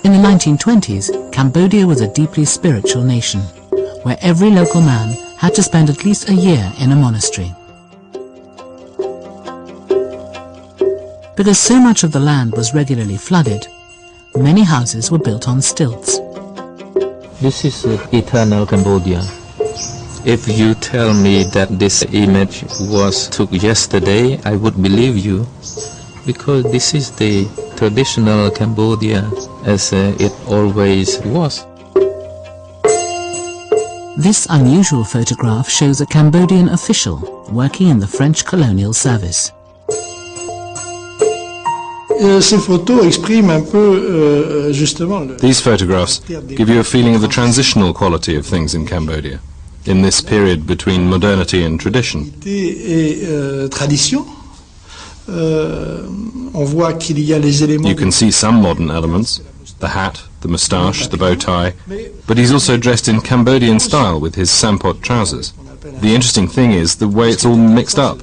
In the 1920s, Cambodia was a deeply spiritual nation, where every local man had to spend at least a year in a monastery. Because so much of the land was regularly flooded, many houses were built on stilts. This is eternal Cambodia. If you tell me that this image was took yesterday, I would believe you, because this is the traditional Cambodia as it always was. This unusual photograph shows a Cambodian official working in the French colonial service. These photographs give you a feeling of the transitional quality of things in Cambodia, in this period between modernity and tradition. You can see some modern elements, the hat, the moustache, the bow tie, but he's also dressed in Cambodian style with his sampot trousers. The interesting thing is the way it's all mixed up.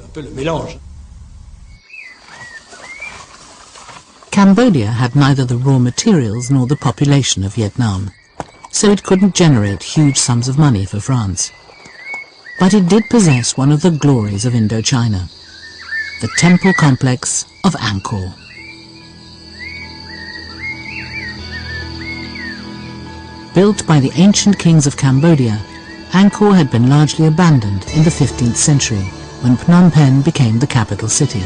Cambodia had neither the raw materials nor the population of Vietnam, so it couldn't generate huge sums of money for France. But it did possess one of the glories of Indochina, the temple complex of Angkor. Built by the ancient kings of Cambodia, Angkor had been largely abandoned in the 15th century when Phnom Penh became the capital city.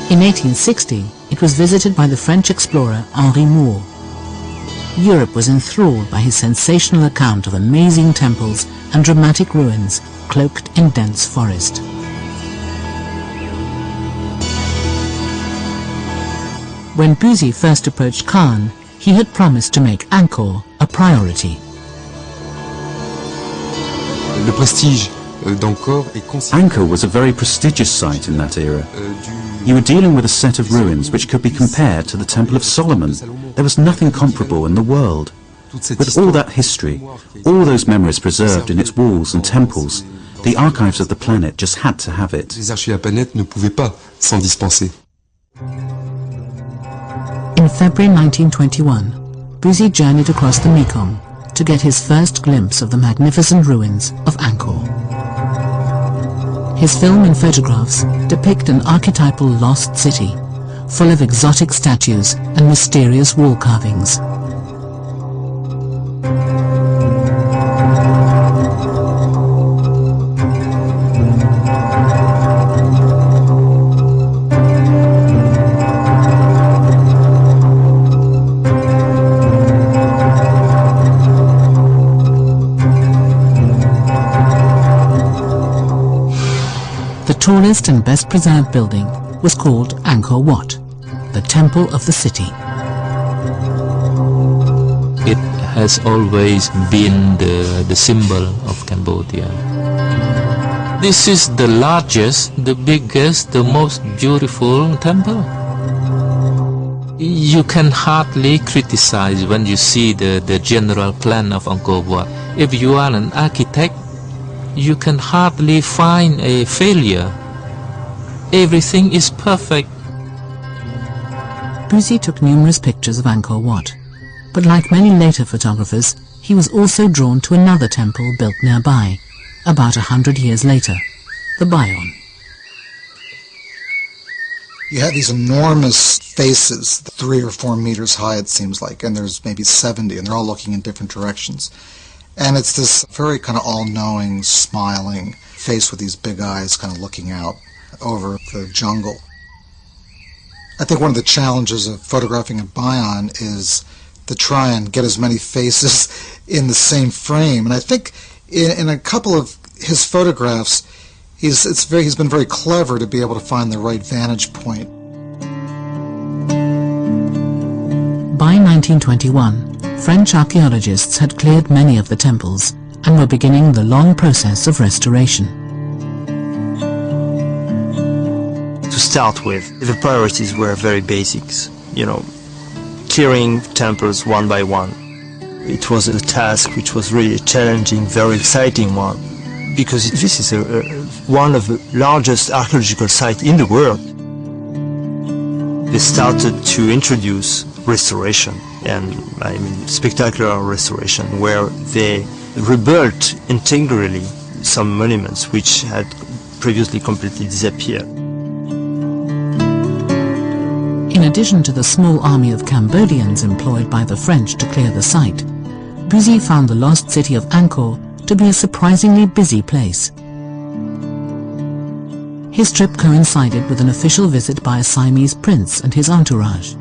In 1860, it was visited by the French explorer Henri Moore. Europe was enthralled by his sensational account of amazing temples and dramatic ruins cloaked in dense forest. When Buzy first approached Khan, he had promised to make Angkor a priority. Angkor was a very prestigious site in that era. You were dealing with a set of ruins which could be compared to the Temple of Solomon. There was nothing comparable in the world. With all that history, all those memories preserved in its walls and temples, the archives of the planet just had to have it. In February 1921, Buzy journeyed across the Mekong to get his first glimpse of the magnificent ruins of Angkor. His film and photographs depict an archetypal lost city, full of exotic statues and mysterious wall carvings. The tallest and best preserved building was called Angkor Wat, the temple of the city. It has always been the symbol of Cambodia. This is the largest, the biggest, the most beautiful temple. You can hardly criticize when you see the general plan of Angkor Wat. If you are an architect, you can hardly find a failure. Everything is perfect. Buzy took numerous pictures of Angkor Wat, but like many later photographers, he was also drawn to another temple built nearby, about 100 years later, the Bayon. You had these enormous faces, 3 or 4 meters high it seems like, and there's maybe 70, and they're all looking in different directions. And it's this very kind of all-knowing, smiling face with these big eyes kind of looking out over the jungle. I think one of the challenges of photographing a Bayon is to try and get as many faces in the same frame. And I think in a couple of his photographs, he's been very clever to be able to find the right vantage point. By 1921, French archaeologists had cleared many of the temples and were beginning the long process of restoration. To start with, the priorities were very basics, clearing temples one by one. It was a task which was really challenging, very exciting one, because this is one of the largest archaeological sites in the world. They started to introduce restoration, and spectacular restoration where they rebuilt integrally some monuments which had previously completely disappeared. In addition to the small army of Cambodians employed by the French to clear the site, Bussy found the lost city of Angkor to be a surprisingly busy place. His trip coincided with an official visit by a Siamese prince and his entourage.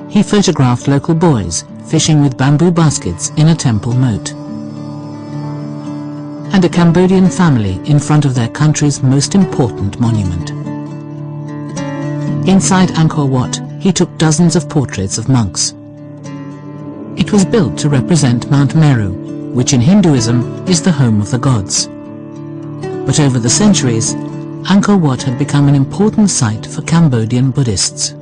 He photographed local boys fishing with bamboo baskets in a temple moat, and a Cambodian family in front of their country's most important monument. Inside Angkor Wat, he took dozens of portraits of monks. It was built to represent Mount Meru, which in Hinduism is the home of the gods. But over the centuries, Angkor Wat had become an important site for Cambodian Buddhists.